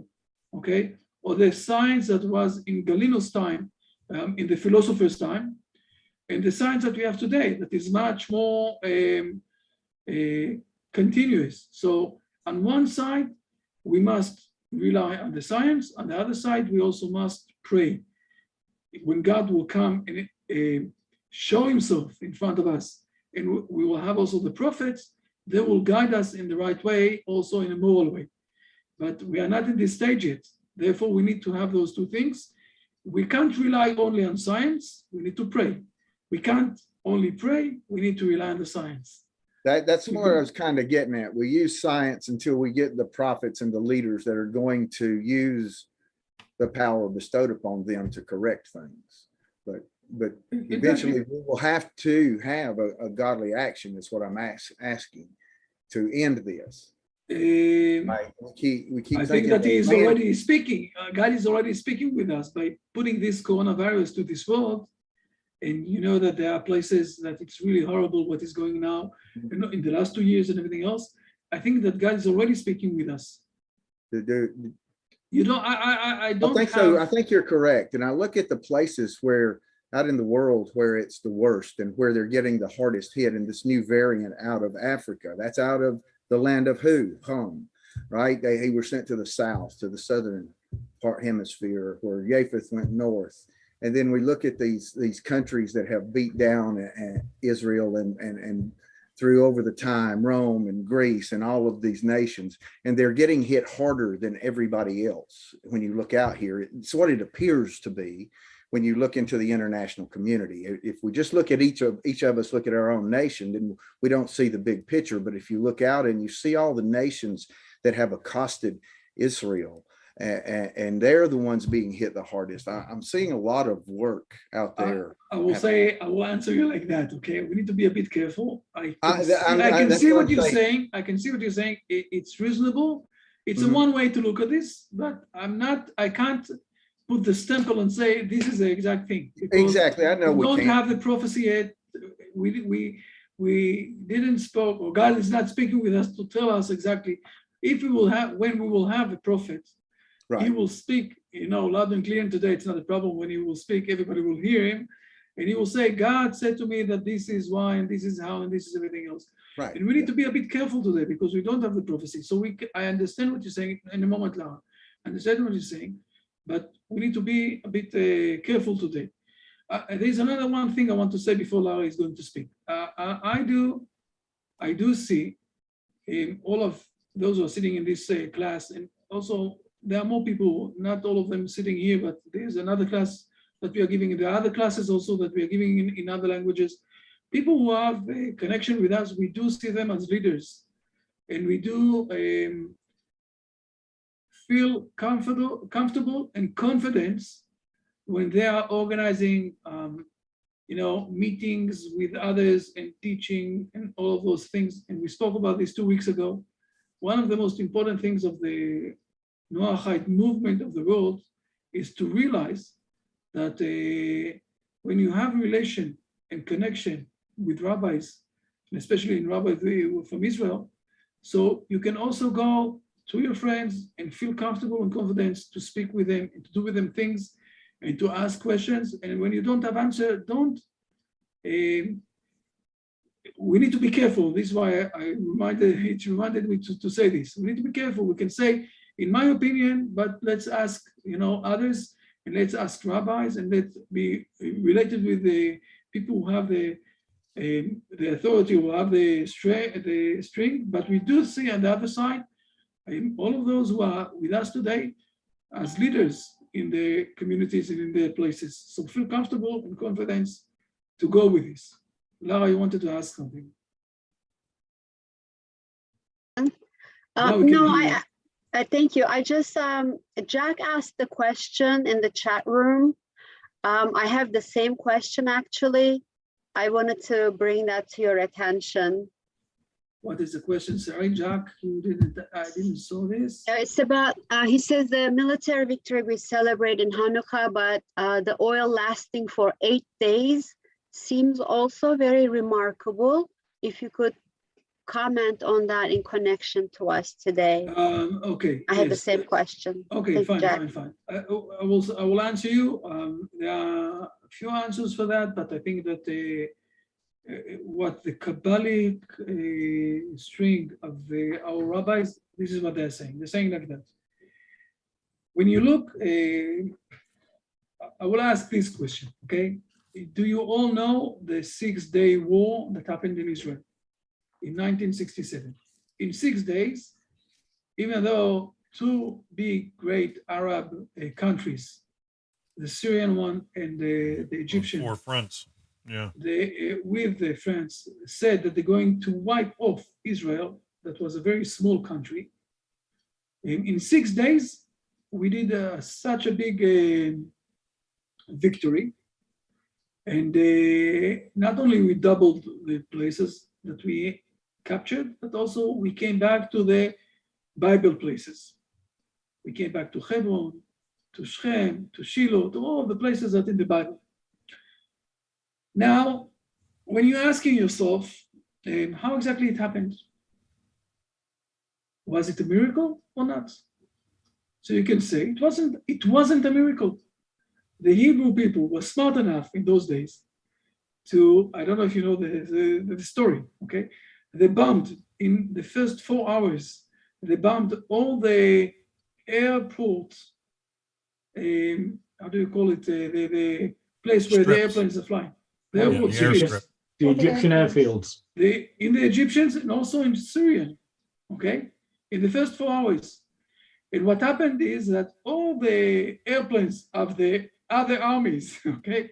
okay, or the science that was in Galileo's time, in the philosopher's time, and the science that we have today, that is much more continuous. So on one side, we must rely on the science. On the other side, we also must pray. When God will come and show himself in front of us, and we will have also the prophets, they will guide us in the right way, also in a moral way. But we are not in this stage yet. Therefore, we need to have those two things. We can't rely only on science. We need to pray. We can't only pray. We need to rely on the science. That's what I was kind of getting at. We use science until we get the prophets and the leaders that are going to use the power bestowed upon them to correct things. But eventually we will have to have a godly action, is what I'm asking, to end this. We keep I think that he is already speaking. God is already speaking with us by putting this coronavirus to this world. And you know that there are places that it's really horrible what is going now, in the last 2 years and everything else. I think that God is already speaking with us. You know, I don't think so. I think you're correct. And I look at the places where out in the world where it's the worst and where they're getting the hardest hit, and this new variant out of Africa, that's out of the land of Ham, right? They were sent to the south, to the southern part hemisphere, where Japheth went north. And then we look at these countries that have beat down Israel and through over the time, Rome and Greece and all of these nations, and they're getting hit harder than everybody else. When you look out here, it's what it appears to be when you look into the international community. If we just look at each of us, look at our own nation, then we don't see the big picture. But if you look out and you see all the nations that have accosted Israel, and they're the ones being hit the hardest. I'm seeing a lot of work out there. I will answer you like that. Okay, we need to be a bit careful. I can that's see what what I'm you're saying. saying. I can see what you're saying. It's reasonable. It's a one way to look at this, but I can't put the stempel and say this is the exact thing. Exactly. I know we we don't can't. have the prophecy yet. We didn't spoke, or God is not speaking with us to tell us exactly when we will have a prophet. Right. He will speak, loud and clear. And today it's not a problem. When he will speak, everybody will hear him, and he will say, "God said to me that this is why, and this is how, and this is everything else." Right. And we need to be a bit careful today because we don't have the prophecy. So I understand what you're saying in a moment, Lara. I understand what you're saying, but we need to be a bit careful today. There's another one thing I want to say before Lara is going to speak. I do see all of those who are sitting in this class, and also there are more people, not all of them sitting here, but there's another class that we are giving. There are other classes also that we are giving in other languages. People who have a connection with us, we do see them as leaders, and we do feel comfortable and confidence when they are organizing, meetings with others and teaching and all of those things. And we spoke about this 2 weeks ago. One of the most important things of the Noahide movement of the world is to realize that when you have relation and connection with rabbis, and especially in rabbis from Israel, so you can also go to your friends and feel comfortable and confident to speak with them and to do with them things and to ask questions. And when you don't have answer, we need to be careful. This is why it reminded me to say this. We need to be careful. We can say, in my opinion, but let's ask, others, and let's ask rabbis, and let's be related with the people who have the authority, who have the string. But we do see on the other side, all of those who are with us today as leaders in the communities and in their places. So feel comfortable and confidence to go with this. Lara, you wanted to ask something. Thank you. I just, Jack asked the question in the chat room. I have the same question, actually. I wanted to bring that to your attention. What is the question? Sorry, Jack, I didn't saw this. It's about, he says the military victory we celebrate in Hanukkah, but the oil lasting for 8 days seems also very remarkable. If you could comment on that in connection to us today. Okay. I have the same question. Okay, fine. I will answer you. There are a few answers for that, but I think that what the Kabbalic string of our rabbis, this is what they're saying. They're saying like that. When you look, I will ask this question, okay? Do you all know the 6-day war that happened in Israel in 1967? In 6 days, even though two big, great Arab countries, the Syrian one and the Egyptian, 4 fronts. Yeah. They, with the France, said that they're going to wipe off Israel, that was a very small country. In 6 days, we did such a big victory. And not only we doubled the places that we captured, but also we came back to the Bible places. We came back to Hebron, to Shechem, to Shiloh, to all the places that in the Bible. Now, when you're asking yourself, how exactly it happened? Was it a miracle or not? So you can say it wasn't a miracle. The Hebrew people were smart enough in those days to, I don't know if you know the story, okay? They bombed in the first 4 hours, they bombed all the airports, how do you call it? The place where the airplanes are flying. The Egyptian airfields. In the Egyptians and also in Syrian, okay? In the first 4 hours. And what happened is that all the airplanes of the other armies, okay,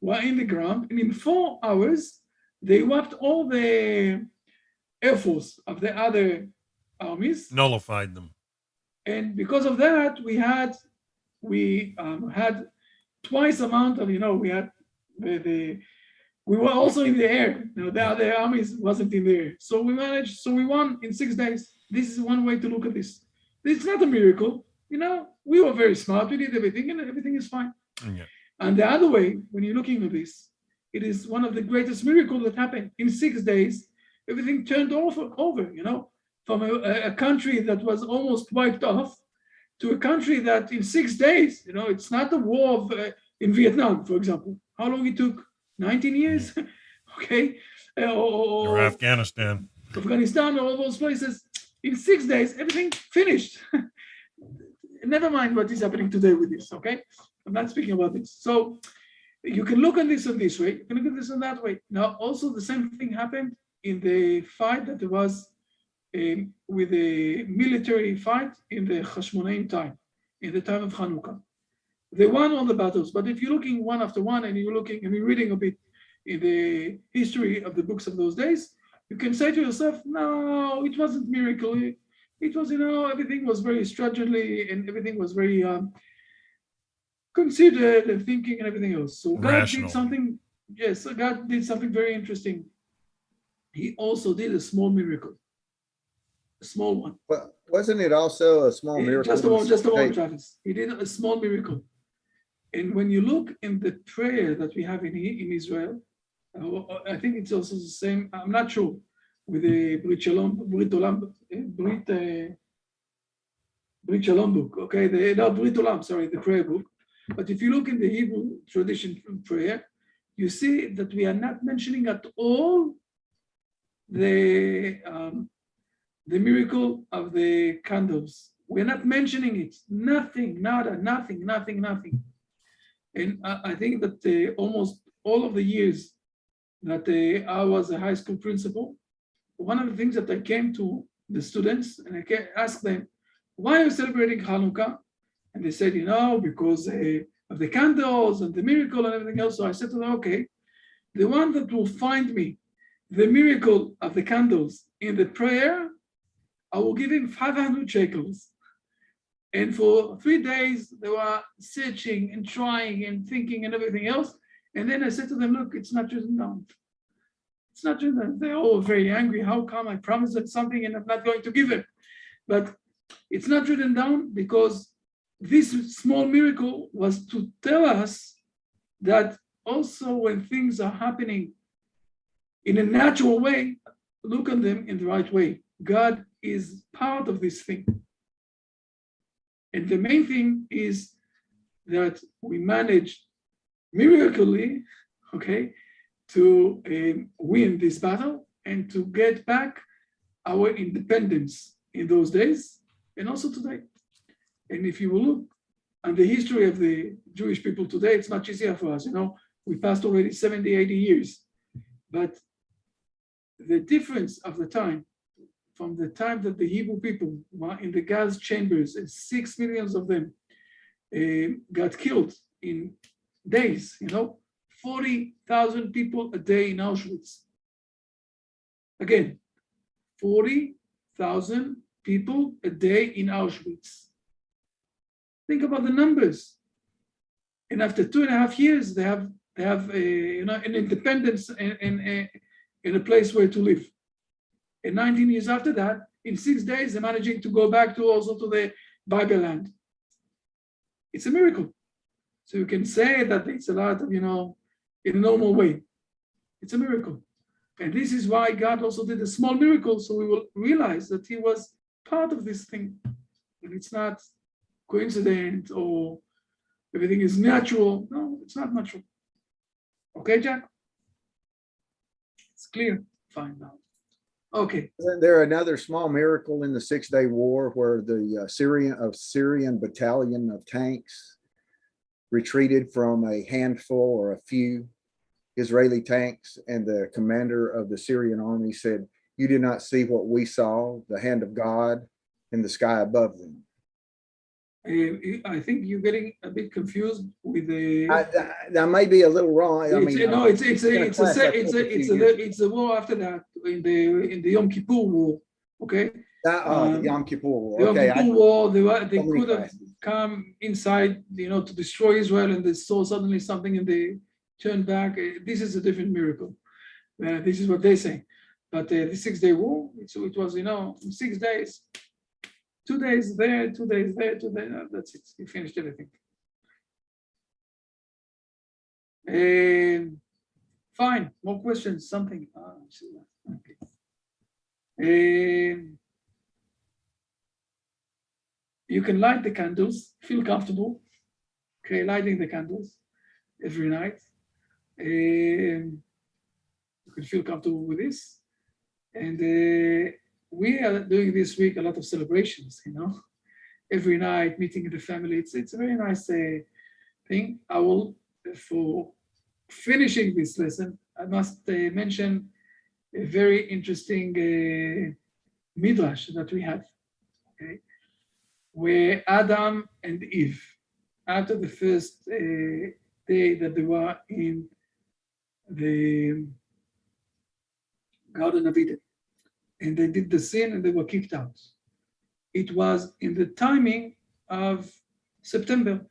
were in the ground, and in 4 hours, they wiped all the air force of the other armies. Nullified them. And because of that, we had twice amount of, we had we were also in the air. The other armies wasn't in the air. So we won in 6 days. This is one way to look at this. It's not a miracle. We were very smart. We did everything and everything is fine. Yeah. And the other way, when you're looking at this, it is one of the greatest miracles that happened. In 6 days, everything turned over, from a country that was almost wiped off to a country that in 6 days, it's not a war in Vietnam, for example. How long it took? 19 years? Okay. Or Afghanistan. Afghanistan, all those places. In 6 days, everything finished. Never mind what is happening today with this, okay? I'm not speaking about this. So you can look at this in this way, you can look at this in that way. Now, also the same thing happened in the fight that there was with the military fight in the Hashmonaim time, in the time of Hanukkah. They won all the battles, but if you're looking one after one and you're reading a bit in the history of the books of those days, you can say to yourself, no, it wasn't miracle. It was, everything was very strategically and everything was very considered and thinking and everything else. So God did something, God did something very interesting. He also did a small miracle, a small one. Well, wasn't it also a small miracle? Just a moment, Travis. He did a small miracle. And when you look in the prayer that we have in Israel, I think it's also the same, I'm not sure, with the Brit Shalom book, okay? Brit Olam, sorry, the prayer book. But if you look in the Hebrew tradition prayer, you see that we are not mentioning at all the miracle of the candles. We're not mentioning it. Nothing, nada, nothing. And I think that almost all of the years that I was a high school principal, one of the things that I came to the students and I asked them, why are you celebrating Hanukkah? And they said, because of the candles and the miracle and everything else. So I said to them, okay, the one that will find me the miracle of the candles in the prayer, I will give him 500 shekels. And for 3 days, they were searching and trying and thinking and everything else. And then I said to them, look, it's not written down. It's not written down. They're all very angry. How come I promised them something and I'm not going to give it? But it's not written down because this small miracle was to tell us that also when things are happening in a natural way, look at them in the right way. God is part of this thing. And the main thing is that we manage miraculously, okay, to win this battle and to get back our independence in those days and also today. And if you will look at the history of the Jewish people today, it's much easier for us. We passed already 70, 80 years. But the difference of the time, from the time that the Hebrew people were in the gas chambers, and 6 million of them got killed in days, 40,000 people a day in Auschwitz. Again, 40,000 people a day in Auschwitz. Think about the numbers. And after 2.5 years, they have an independence and a place where to live. And 19 years after that, in 6 days, they're managing to go back to the Bible land. It's a miracle. So you can say that it's a lot of, in a normal way. It's a miracle. And this is why God also did a small miracle, so we will realize that he was part of this thing. And it's not coincident or everything is natural. No, it's not natural. Okay, Jack? It's clear. Fine now. Okay. Isn't there another small miracle in the 6-day war where the Syrian battalion of tanks retreated from a handful or a few Israeli tanks, and the commander of the Syrian army said, "You did not see what we saw, the hand of God in the sky above them." I think you're getting a bit confused with the. That may be a little wrong. It's a war after that in the Yom Kippur war. Okay, The Yom Kippur War. The Yom Okay, Kippur War, they so many could have classes. come inside, to destroy Israel, and they saw suddenly something and they turned back. This is a different miracle. This is what they say. But the 6-day war, it was, in 6 days, 2 days there, 2 days there, 2 days. That's it. He finished everything. Fine. More questions? Something? Okay. You can light the candles. Feel comfortable. Okay, lighting the candles every night. You can feel comfortable with this. And we are doing this week a lot of celebrations, every night, meeting with the family. It's a very nice thing. I will, for finishing this lesson, I must mention a very interesting midrash that we have, okay, where Adam and Eve, after the first day that they were in the Garden of Eden, and they did the sin and they were kicked out. It was in the timing of September,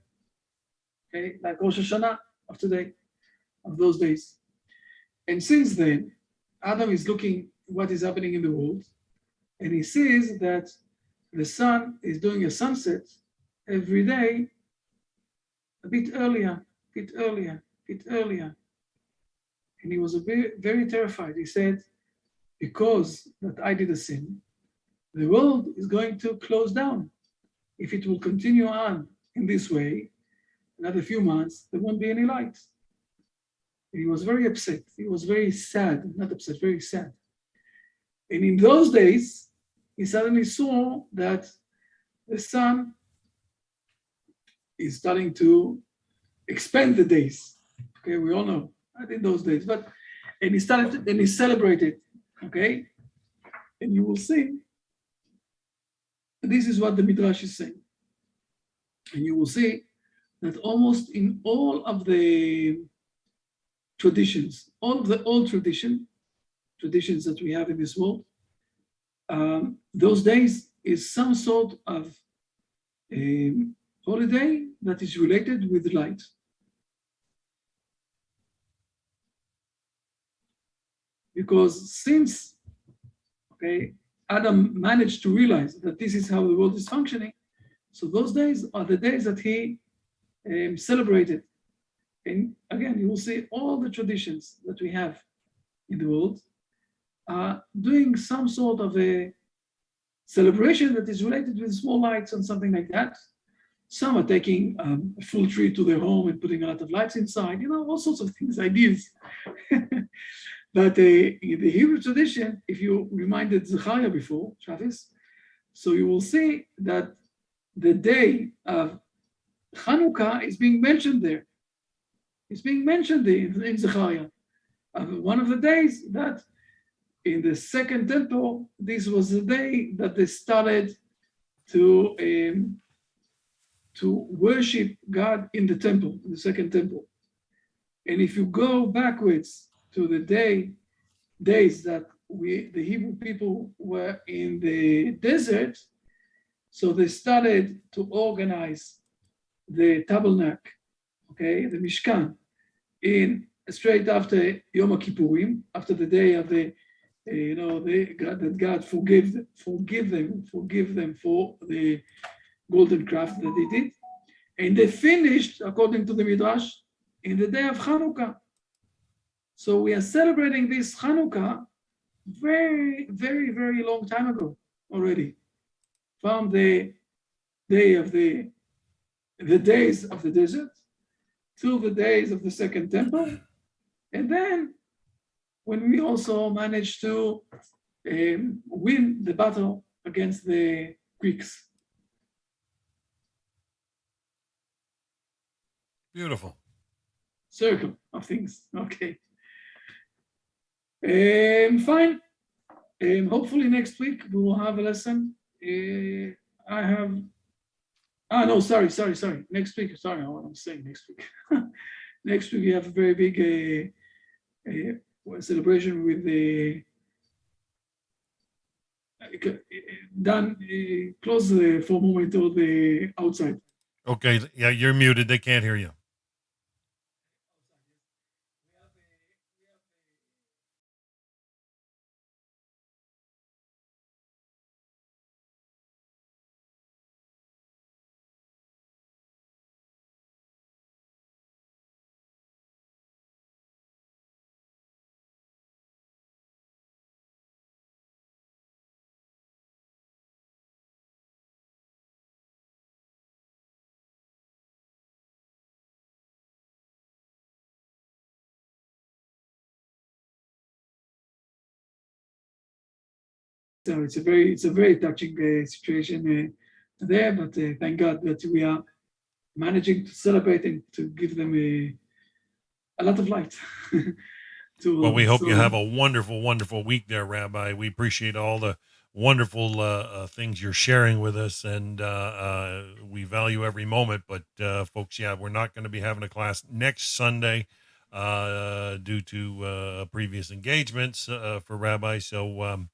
okay, like Rosh Hashanah of today, of those days. And since then, Adam is looking what is happening in the world, and he sees that the sun is doing a sunset every day, a bit earlier. And he was very terrified. He said, because that I did a sin, the world is going to close down. If it will continue on in this way, another few months, there won't be any light. He was very upset. He was very sad, not upset, very sad. And in those days, he suddenly saw that the sun is starting to expand the days. Okay, we all know, not in those days, and he celebrated, okay? And you will see, this is what the Midrash is saying. And you will see that almost in all of the traditions, all of the old traditions that we have in this world, those days is some sort of a holiday that is related with light. Because since, okay, Adam managed to realize that this is how the world is functioning, so those days are the days that he celebrated. And again, you will see all the traditions that we have in the world are doing some sort of a celebration that is related with small lights and something like that. Some are taking a full tree to their home and putting a lot of lights inside, all sorts of things, ideas. But in the Hebrew tradition, if you reminded Zechariah before, Travis, so you will see that the day of Hanukkah is being mentioned there. It's being mentioned in Zechariah. One of the days that in the second temple, this was the day that they started to worship God in the temple, in the second temple. And if you go backwards to the days that the Hebrew people were in the desert, so they started to organize the tabernacle, okay, the Mishkan, straight after Yom Kippurim, after the day of that God forgive them for the golden calf that they did, and they finished, according to the Midrash, in the day of Hanukkah. So we are celebrating this Hanukkah very, very, very long time ago already, from the day of the days of the desert to the days of the second temple, and then when we also managed to win the battle against the Greeks. Beautiful. Circle of things. Okay. Fine. Hopefully next week we will have a lesson. Sorry. Next week, sorry, what I'm saying next week. Next week we have a very big celebration with the Dan, close for a moment to the outside. Okay, yeah, you're muted. They can't hear you. So it's a very touching situation there, but thank God that we are managing to celebrate and to give them a lot of light. Well, we hope you have a wonderful, wonderful week there, Rabbi. We appreciate all the wonderful things you're sharing with us, and we value every moment. But folks, yeah, we're not going to be having a class next Sunday due to previous engagements for Rabbi. So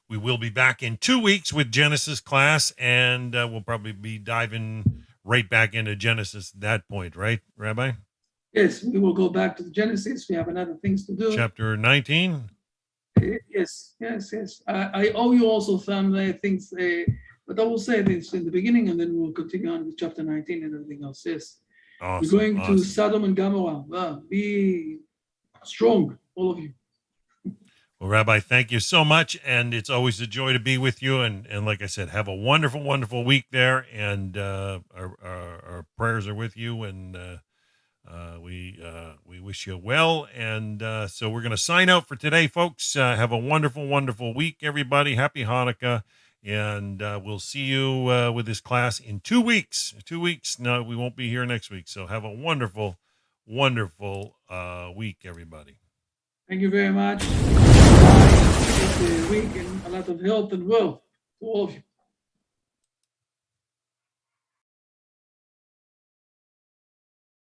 we will be back in 2 weeks with Genesis class, and we'll probably be diving right back into Genesis at that point, right, Rabbi? Yes, we will go back to the Genesis. We have another things to do. Chapter 19. Yes. I owe you also some things, but I will say this in the beginning, and then we'll continue on with chapter 19 and everything else. Yes. Awesome, We're going to Sodom and Gomorrah. Be strong, all of you. Well, Rabbi, thank you so much, and it's always a joy to be with you. And like I said, have a wonderful, wonderful week there, and our prayers are with you, and we wish you well. And so we're going to sign out for today, folks. Have a wonderful, wonderful week, everybody. Happy Hanukkah, and we'll see you with this class in 2 weeks. 2 weeks. No, we won't be here next week. So have a wonderful, wonderful week, everybody. Thank you very much. Have a week and a lot of health and wealth to all of you.